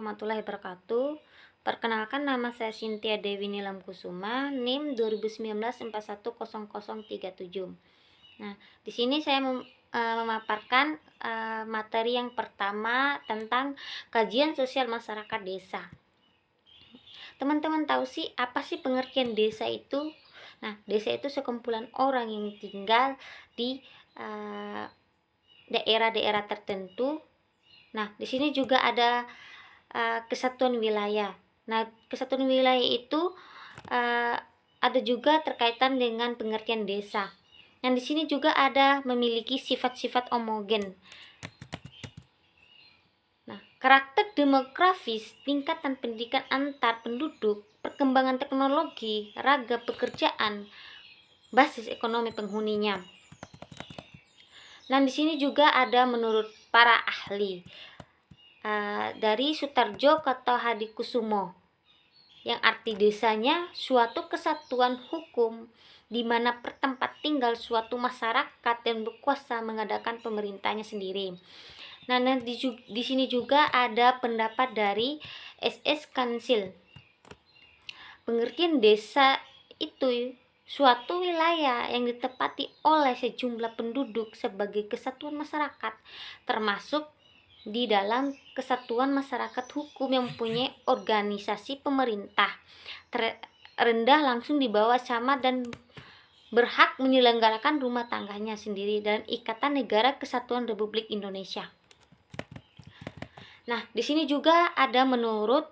warahmatullahi wabarakatuh. Perkenalkan, nama saya Cynthia Dewi Nilam Kusuma, NIM 2019-410037. Nah, di sini saya memaparkan materi yang pertama tentang kajian sosial masyarakat desa. Teman-teman tahu sih apa sih pengertian desa itu? Nah, desa itu sekumpulan orang yang tinggal di daerah-daerah tertentu. Nah, di sini juga ada kesatuan wilayah. Nah, kesatuan wilayah itu ada juga terkaitan dengan pengertian desa. Nah, di sini juga ada memiliki sifat-sifat homogen. Nah, karakter demografis, tingkatan pendidikan antar penduduk, perkembangan teknologi, ragam pekerjaan, basis ekonomi penghuninya. Nah, di sini juga ada menurut para ahli dari Sutarjo atau Hadikusumo, yang arti desanya suatu kesatuan hukum di mana pertempat tinggal suatu masyarakat yang berkuasa mengadakan pemerintahnya sendiri. Nah, di sini juga ada pendapat dari SS Kansil. Pengertian desa itu suatu wilayah yang ditempati oleh sejumlah penduduk sebagai kesatuan masyarakat, termasuk di dalam kesatuan masyarakat hukum yang mempunyai organisasi pemerintah rendah langsung di bawah camat dan berhak menyelenggarakan rumah tangganya sendiri dalam Ikatan Negara Kesatuan Republik Indonesia. Nah, di sini juga ada menurut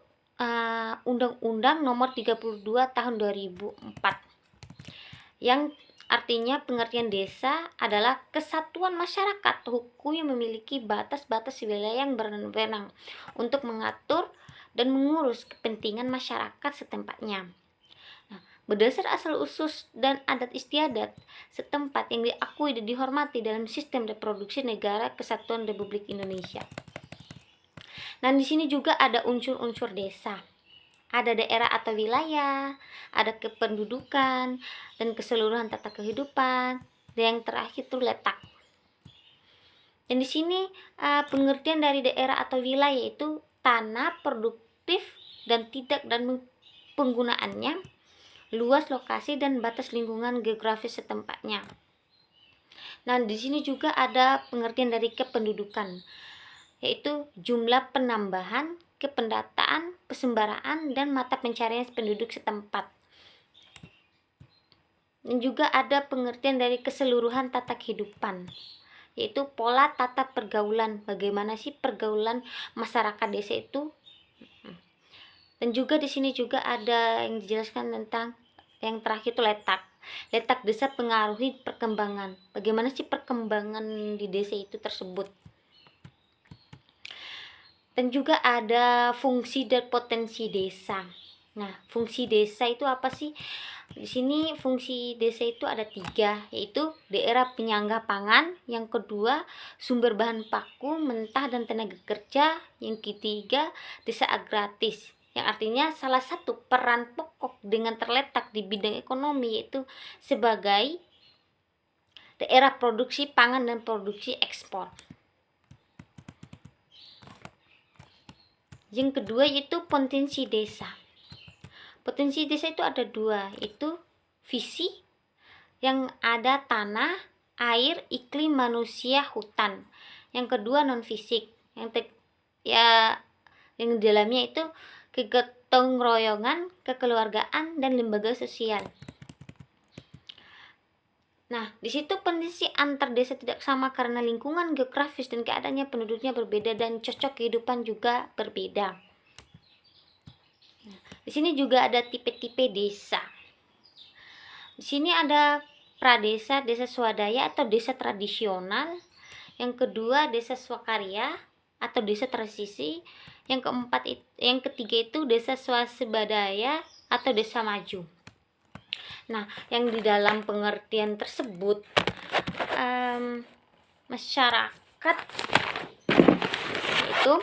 Undang-Undang Nomor 32 Tahun 2004 yang artinya pengertian desa adalah kesatuan masyarakat hukum yang memiliki batas-batas wilayah yang berwenang untuk mengatur dan mengurus kepentingan masyarakat setempatnya. Nah, berdasar asal-usul dan adat istiadat setempat yang diakui dan dihormati dalam sistem reproduksi negara Kesatuan Republik Indonesia. Nah, di sini juga ada unsur-unsur desa. Ada daerah atau wilayah, ada kependudukan dan keseluruhan tata kehidupan, dan yang terakhir itu letak. Dan di sini pengertian dari daerah atau wilayah itu tanah produktif dan tidak dan penggunaannya, luas lokasi dan batas lingkungan geografis setempatnya. Nah, di sini juga ada pengertian dari kependudukan, yaitu jumlah penambahan, kependataan, persembaraan, dan mata pencarian penduduk setempat. Dan juga ada pengertian dari keseluruhan tata kehidupan, yaitu pola tata pergaulan, bagaimana sih pergaulan masyarakat desa itu. Dan juga di sini juga ada yang dijelaskan tentang yang terakhir itu letak. Letak desa pengaruhi perkembangan, bagaimana sih perkembangan di desa itu tersebut. Dan juga ada fungsi dan potensi desa. Nah, fungsi desa itu apa sih? Di sini fungsi desa itu ada 3, yaitu daerah penyangga pangan, yang kedua sumber bahan baku, mentah dan tenaga kerja, yang ketiga desa agraris, yang artinya salah satu peran pokok dengan terletak di bidang ekonomi, yaitu sebagai daerah produksi pangan dan produksi ekspor. Yang kedua yaitu potensi desa. Potensi desa itu ada 2, yaitu visi yang ada tanah, air, iklim, manusia, hutan. Yang kedua non fisik, yang di dalamnya itu kegotong royongan, kekeluargaan dan lembaga sosial. Nah, di situ kondisi antar desa tidak sama karena lingkungan geografis dan keadaannya penduduknya berbeda dan cocok kehidupan juga berbeda. Nah, di sini juga ada tipe-tipe desa. Di sini ada pradesa, desa swadaya atau desa tradisional. Yang kedua desa swakarya atau desa transisi. Yang ketiga itu desa swasembadaya atau desa maju. Nah, yang di dalam pengertian tersebut masyarakat itu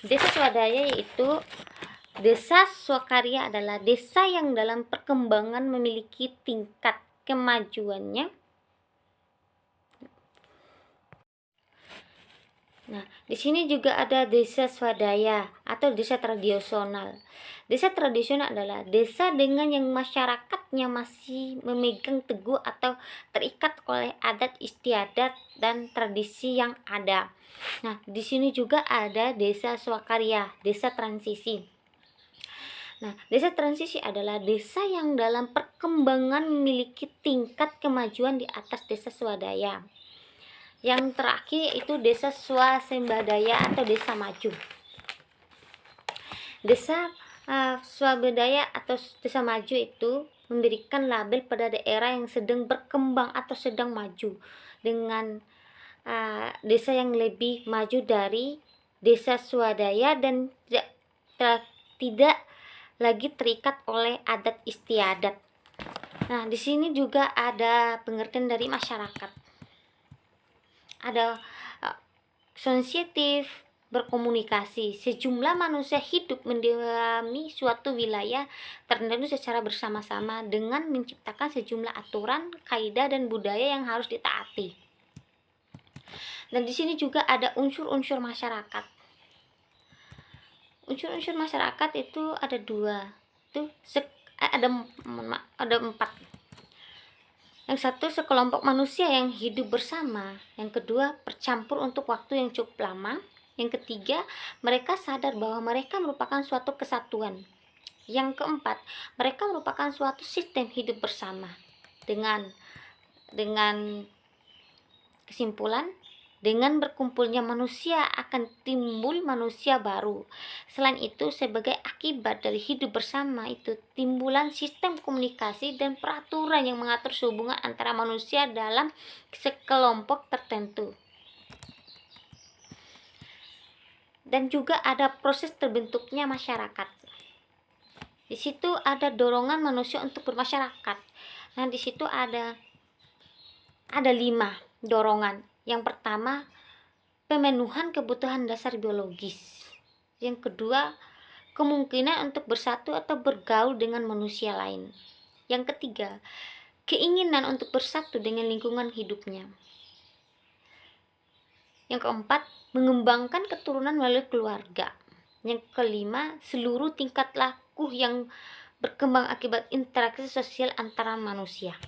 desa swadaya, yaitu desa swakarya adalah desa yang dalam perkembangan memiliki tingkat kemajuannya. Nah, di sini juga ada desa swadaya atau desa tradisional. Desa tradisional adalah desa dengan yang masyarakatnya masih memegang teguh atau terikat oleh adat istiadat dan tradisi yang ada. Nah, di sini juga ada desa swakarya, desa transisi. Nah, desa transisi adalah desa yang dalam perkembangan memiliki tingkat kemajuan di atas desa swadaya. Yang terakhir itu desa swasembadaya atau desa maju. Desa swadaya atau desa maju itu memberikan label pada daerah yang sedang berkembang atau sedang maju dengan desa yang lebih maju dari desa swadaya dan tidak lagi terikat oleh adat istiadat. Nah, di sini juga ada pengertian dari masyarakat. Ada sensitif berkomunikasi. Sejumlah manusia hidup mendiami suatu wilayah tertentu secara bersama-sama dengan menciptakan sejumlah aturan, kaidah dan budaya yang harus ditaati. Dan di sini juga ada unsur-unsur masyarakat. Unsur-unsur masyarakat itu ada dua. Ada empat. Yang satu, sekelompok manusia yang hidup bersama. Yang kedua, bercampur untuk waktu yang cukup lama. Yang ketiga, mereka sadar bahwa mereka merupakan suatu kesatuan. Yang keempat, mereka merupakan suatu sistem hidup bersama. Dengan kesimpulan, dengan berkumpulnya manusia akan timbul manusia baru. Selain itu, sebagai akibat dari hidup bersama itu timbulan sistem komunikasi dan peraturan yang mengatur hubungan antara manusia dalam sekelompok tertentu. Dan juga ada proses terbentuknya masyarakat. Di situ ada dorongan manusia untuk bermasyarakat. Nah, di situ ada 5 dorongan. Yang pertama, pemenuhan kebutuhan dasar biologis. Yang kedua, kemungkinan untuk bersatu atau bergaul dengan manusia lain. Yang ketiga, keinginan untuk bersatu dengan lingkungan hidupnya. Yang keempat, mengembangkan keturunan melalui keluarga. Yang kelima, seluruh tingkat laku yang berkembang akibat interaksi sosial antara manusia.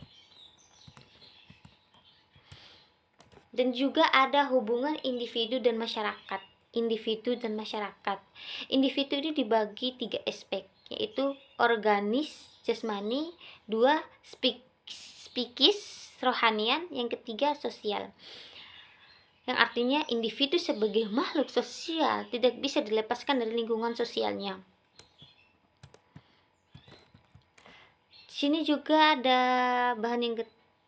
Dan juga ada hubungan individu dan masyarakat. Individu dan masyarakat. Individu ini dibagi 3 aspek, yaitu organis, jasmani, 2 psikis, rohanian, yang ketiga sosial. Yang artinya individu sebagai makhluk sosial tidak bisa dilepaskan dari lingkungan sosialnya. Di sini juga ada bahan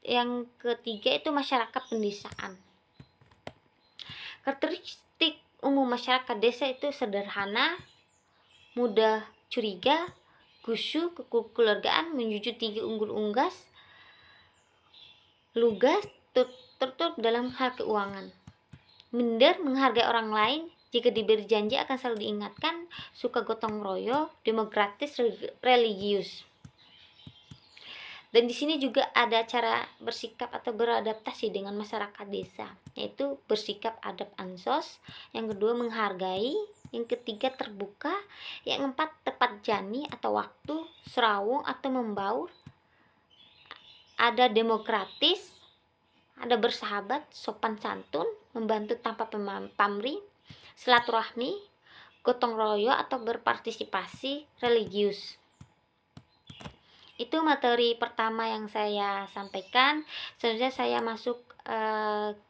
yang ketiga itu masyarakat pendesaan. Karakteristik umum masyarakat desa itu sederhana, mudah curiga, khusyuk, kekeluargaan, menjunjung tinggi unggas, lugas, tertutup dalam hal keuangan, minder, menghargai orang lain, jika diberi janji akan selalu diingatkan, suka gotong royong, demokratis, religius. Dan di sini juga ada cara bersikap atau beradaptasi dengan masyarakat desa, yaitu bersikap adab ansos, yang kedua menghargai, yang ketiga terbuka, yang keempat tepat jani atau waktu, serawung atau membaur, ada demokratis, ada bersahabat, sopan santun, membantu tanpa pamrih, silaturahmi, gotong royong atau berpartisipasi, religius. Itu materi pertama yang saya sampaikan. Selanjutnya saya masuk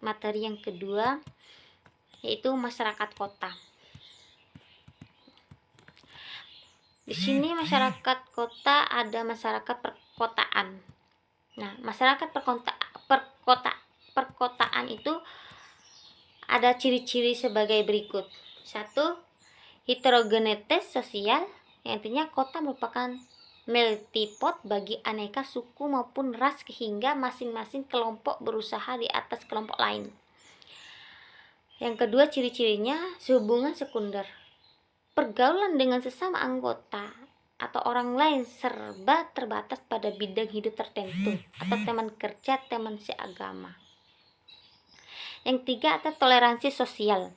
materi yang kedua, yaitu masyarakat kota. Di sini masyarakat kota ada masyarakat perkotaan. Nah, masyarakat perkotaan itu ada ciri-ciri sebagai berikut. 1. Heterogeneitas sosial, yang artinya kota merupakan melting pot bagi aneka suku maupun ras hingga masing-masing kelompok berusaha di atas kelompok lain. Yang kedua, ciri-cirinya hubungan sekunder. Pergaulan dengan sesama anggota atau orang lain serba terbatas pada bidang hidup tertentu atau teman kerja, teman seagama. Yang tiga, ada toleransi sosial.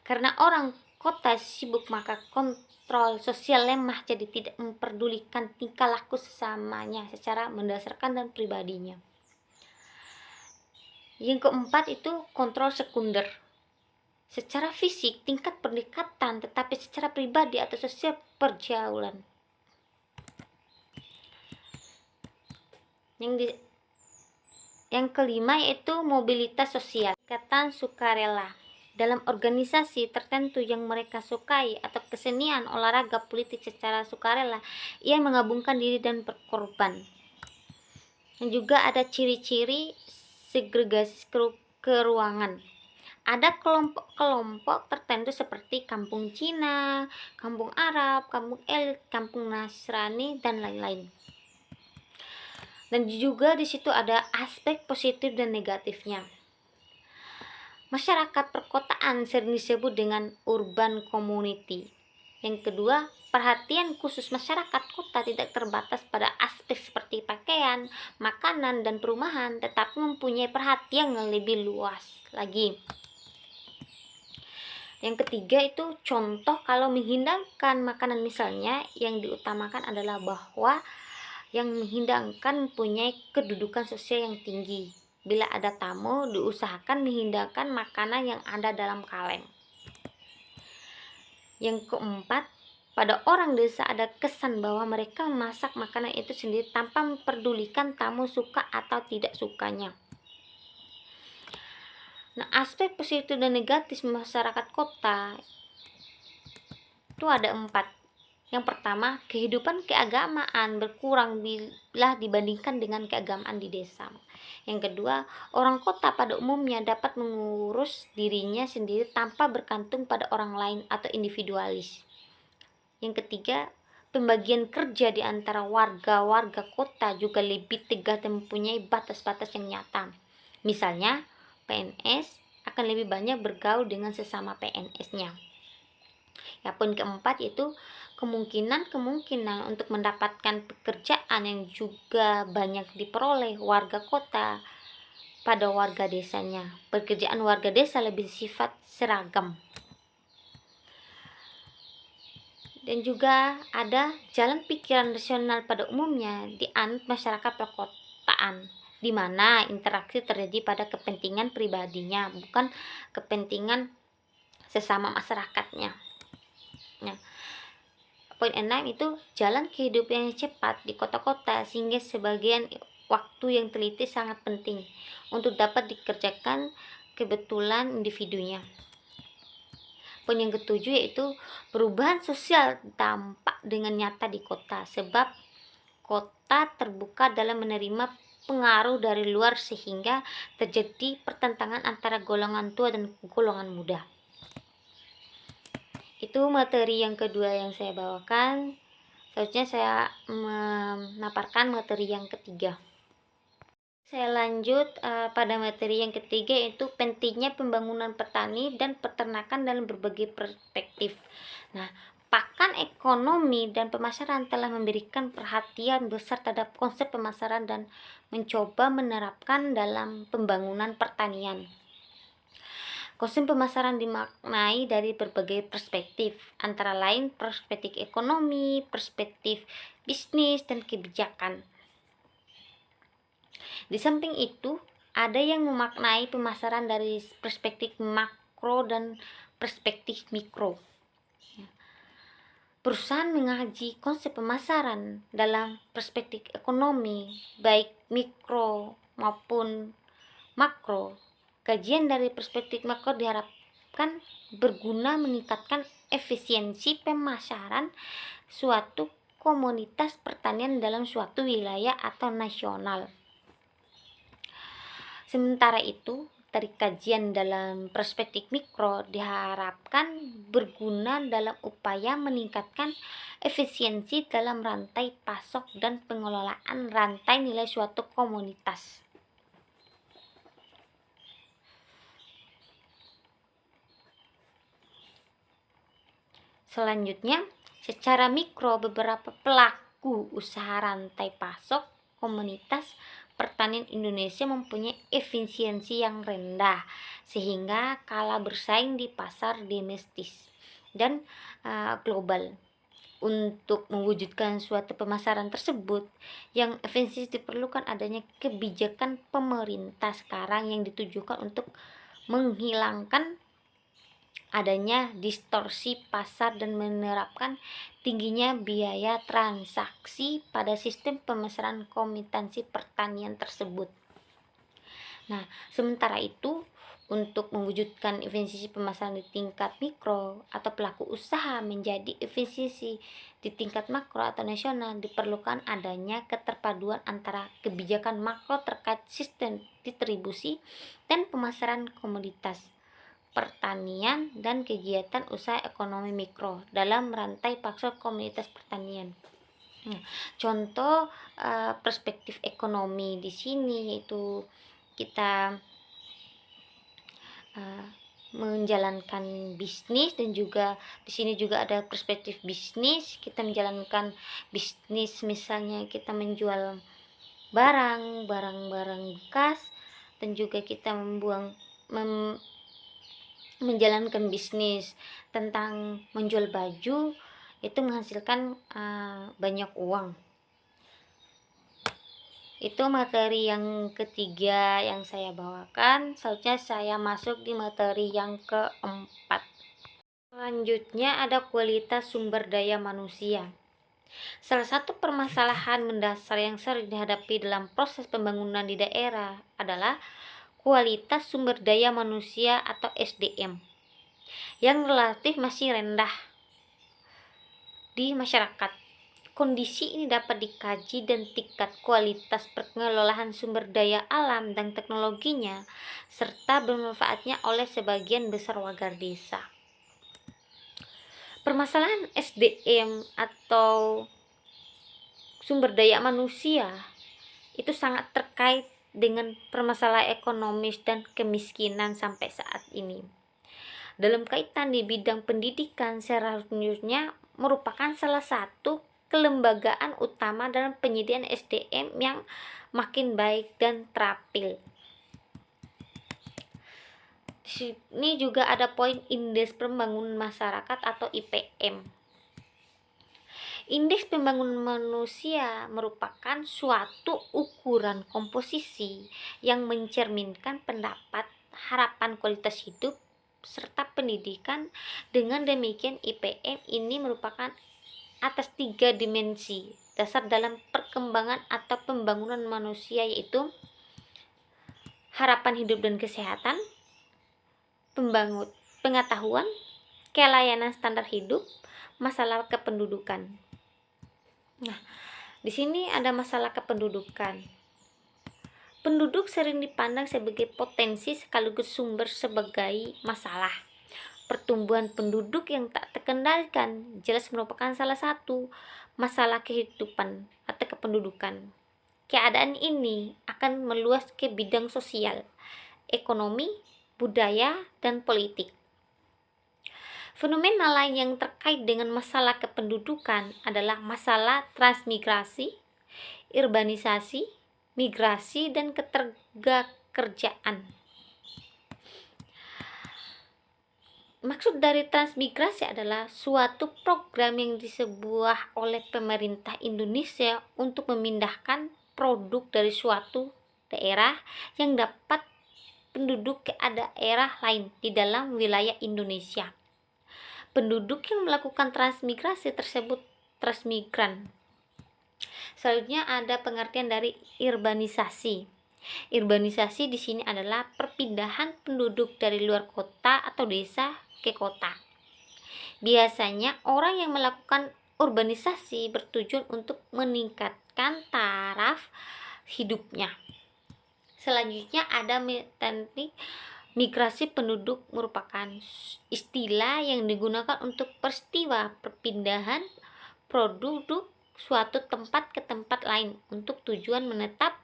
Karena orang kota sibuk maka kontrol sosial lemah, jadi tidak memperdulikan tingkah laku sesamanya secara mendasarkan dan pribadinya. Yang keempat itu kontrol sekunder. Secara fisik tingkat pendekatan, tetapi secara pribadi atau sosial perjauhan. Yang kelima yaitu mobilitas sosial. Ikatan sukarela. Dalam organisasi tertentu yang mereka sukai atau kesenian, olahraga, politik secara sukarela, ia menggabungkan diri dan berkorban. Dan juga ada ciri-ciri segregasi keruangan. Ada kelompok-kelompok tertentu seperti kampung Cina, kampung Arab, kampung elit, kampung Nasrani, dan lain-lain. Dan juga di situ ada aspek positif dan negatifnya. Masyarakat perkotaan sering disebut dengan urban community. Yang kedua, perhatian khusus masyarakat kota tidak terbatas pada aspek seperti pakaian, makanan, dan perumahan, tetapi mempunyai perhatian yang lebih luas lagi. Yang ketiga itu contoh kalau menghidangkan makanan, misalnya yang diutamakan adalah bahwa yang menghidangkan mempunyai kedudukan sosial yang tinggi. Bila ada tamu, diusahakan menghidangkan makanan yang ada dalam kaleng. Yang keempat, pada orang desa ada kesan bahwa mereka memasak makanan itu sendiri tanpa memperdulikan tamu suka atau tidak sukanya. Nah, aspek positif dan negatif masyarakat kota itu ada 4. Yang pertama, kehidupan keagamaan berkurang bila dibandingkan dengan keagamaan di desa. Yang kedua, orang kota pada umumnya dapat mengurus dirinya sendiri tanpa bergantung pada orang lain atau individualis. Yang ketiga, pembagian kerja di antara warga-warga kota juga lebih tegas dan mempunyai batas-batas yang nyata. Misalnya, PNS akan lebih banyak bergaul dengan sesama PNS-nya. Yang pun keempat itu kemungkinan untuk mendapatkan pekerjaan yang juga banyak diperoleh warga kota pada warga desanya. Pekerjaan warga desa lebih sifat seragam. Dan juga ada jalan pikiran rasional pada umumnya dianut masyarakat perkotaan, di mana interaksi terjadi pada kepentingan pribadinya, bukan kepentingan sesama masyarakatnya. Nah, poin 6 itu jalan kehidupan yang cepat di kota-kota, sehingga sebagian waktu yang teliti sangat penting untuk dapat dikerjakan kebetulan individunya. Poin yang ketujuh yaitu perubahan sosial tampak dengan nyata di kota, sebab kota terbuka dalam menerima pengaruh dari luar sehingga terjadi pertentangan antara golongan tua dan golongan muda. Itu materi yang kedua yang saya bawakan. Selanjutnya saya memaparkan materi yang ketiga. Saya lanjut pada materi yang ketiga, yaitu pentingnya pembangunan petani dan peternakan dalam berbagai perspektif. Nah, pakar ekonomi dan pemasaran telah memberikan perhatian besar terhadap konsep pemasaran dan mencoba menerapkan dalam pembangunan pertanian. Konsep pemasaran dimaknai dari berbagai perspektif, antara lain perspektif ekonomi, perspektif bisnis, dan kebijakan. Di samping itu, ada yang memaknai pemasaran dari perspektif makro dan perspektif mikro. Perusahaan mengaji konsep pemasaran dalam perspektif ekonomi, baik mikro maupun makro. Kajian dari perspektif makro diharapkan berguna meningkatkan efisiensi pemasaran suatu komunitas pertanian dalam suatu wilayah atau nasional. Sementara itu, dari kajian dalam perspektif mikro diharapkan berguna dalam upaya meningkatkan efisiensi dalam rantai pasok dan pengelolaan rantai nilai suatu komunitas. Selanjutnya, secara mikro beberapa pelaku usaha rantai pasok komunitas pertanian Indonesia mempunyai efisiensi yang rendah sehingga kalah bersaing di pasar domestik dan global. Untuk mewujudkan suatu pemasaran tersebut yang efisien diperlukan adanya kebijakan pemerintah sekarang yang ditujukan untuk menghilangkan adanya distorsi pasar dan menerapkan tingginya biaya transaksi pada sistem pemasaran komunitas pertanian tersebut. Nah, sementara itu, untuk mewujudkan efisiensi pemasaran di tingkat mikro atau pelaku usaha menjadi efisiensi di tingkat makro atau nasional, diperlukan adanya keterpaduan antara kebijakan makro terkait sistem distribusi dan pemasaran komoditas pertanian dan kegiatan usaha ekonomi mikro dalam rantai pasok komunitas pertanian. Nah, contoh perspektif ekonomi di sini yaitu kita menjalankan bisnis, dan juga di sini juga ada perspektif bisnis. Kita menjalankan bisnis, misalnya kita menjual barang bekas, dan juga kita menjalankan bisnis tentang menjual baju, itu menghasilkan banyak uang. Itu materi yang ketiga yang saya bawakan. Selanjutnya saya masuk di materi yang keempat. Selanjutnya ada kualitas sumber daya manusia. Salah satu permasalahan mendasar yang sering dihadapi dalam proses pembangunan di daerah adalah kualitas sumber daya manusia atau SDM yang relatif masih rendah di masyarakat. Kondisi ini dapat dikaji dan tingkat kualitas pengelolaan sumber daya alam dan teknologinya serta bermanfaatnya oleh sebagian besar warga desa. Permasalahan SDM atau sumber daya manusia itu sangat terkait dengan permasalahan ekonomis dan kemiskinan sampai saat ini. Dalam kaitan di bidang pendidikan, seharusnya merupakan salah satu kelembagaan utama dalam penyediaan SDM yang makin baik dan terampil. Di sini juga ada poin indeks pembangunan masyarakat atau IPM. Indeks pembangunan manusia merupakan suatu ukuran komposisi yang mencerminkan pendapat, harapan kualitas hidup, serta pendidikan. Dengan demikian, IPM ini merupakan atas 3 dimensi dasar dalam perkembangan atau pembangunan manusia, yaitu harapan hidup dan kesehatan, pengetahuan, kelayanan standar hidup, masalah kependudukan. Nah, di sini ada masalah kependudukan. Penduduk sering dipandang sebagai potensi sekaligus sumber sebagai masalah. Pertumbuhan penduduk yang tak terkendalikan jelas merupakan salah satu masalah kehidupan atau kependudukan. Keadaan ini akan meluas ke bidang sosial, ekonomi, budaya, dan politik. Fenomena lain yang terkait dengan masalah kependudukan adalah masalah transmigrasi, urbanisasi, migrasi, dan ketenagakerjaan. Maksud dari transmigrasi adalah suatu program yang disebuah oleh pemerintah Indonesia untuk memindahkan produk dari suatu daerah yang dapat penduduk ke daerah lain di dalam wilayah Indonesia. Penduduk yang melakukan transmigrasi tersebut transmigran. Selanjutnya ada pengertian dari urbanisasi. Urbanisasi di sini adalah perpindahan penduduk dari luar kota atau desa ke kota. Biasanya orang yang melakukan urbanisasi bertujuan untuk meningkatkan taraf hidupnya. Selanjutnya ada teknik migrasi penduduk, merupakan istilah yang digunakan untuk peristiwa perpindahan penduduk suatu tempat ke tempat lain untuk tujuan menetap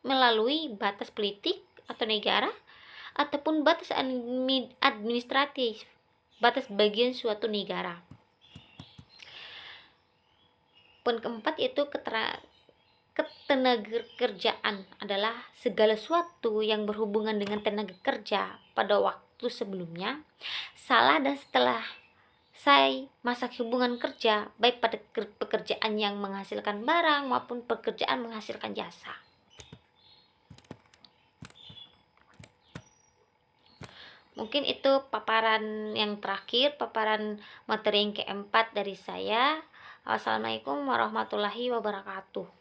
melalui batas politik atau negara ataupun batas administratif, batas bagian suatu negara. Poin keempat yaitu Ketenagakerjaan adalah segala sesuatu yang berhubungan dengan tenaga kerja pada waktu sebelumnya, salah dan setelah masa hubungan kerja, baik pada pekerjaan yang menghasilkan barang maupun pekerjaan menghasilkan jasa. Mungkin itu paparan yang terakhir, paparan materi yang keempat dari saya. Wassalamualaikum warahmatullahi wabarakatuh.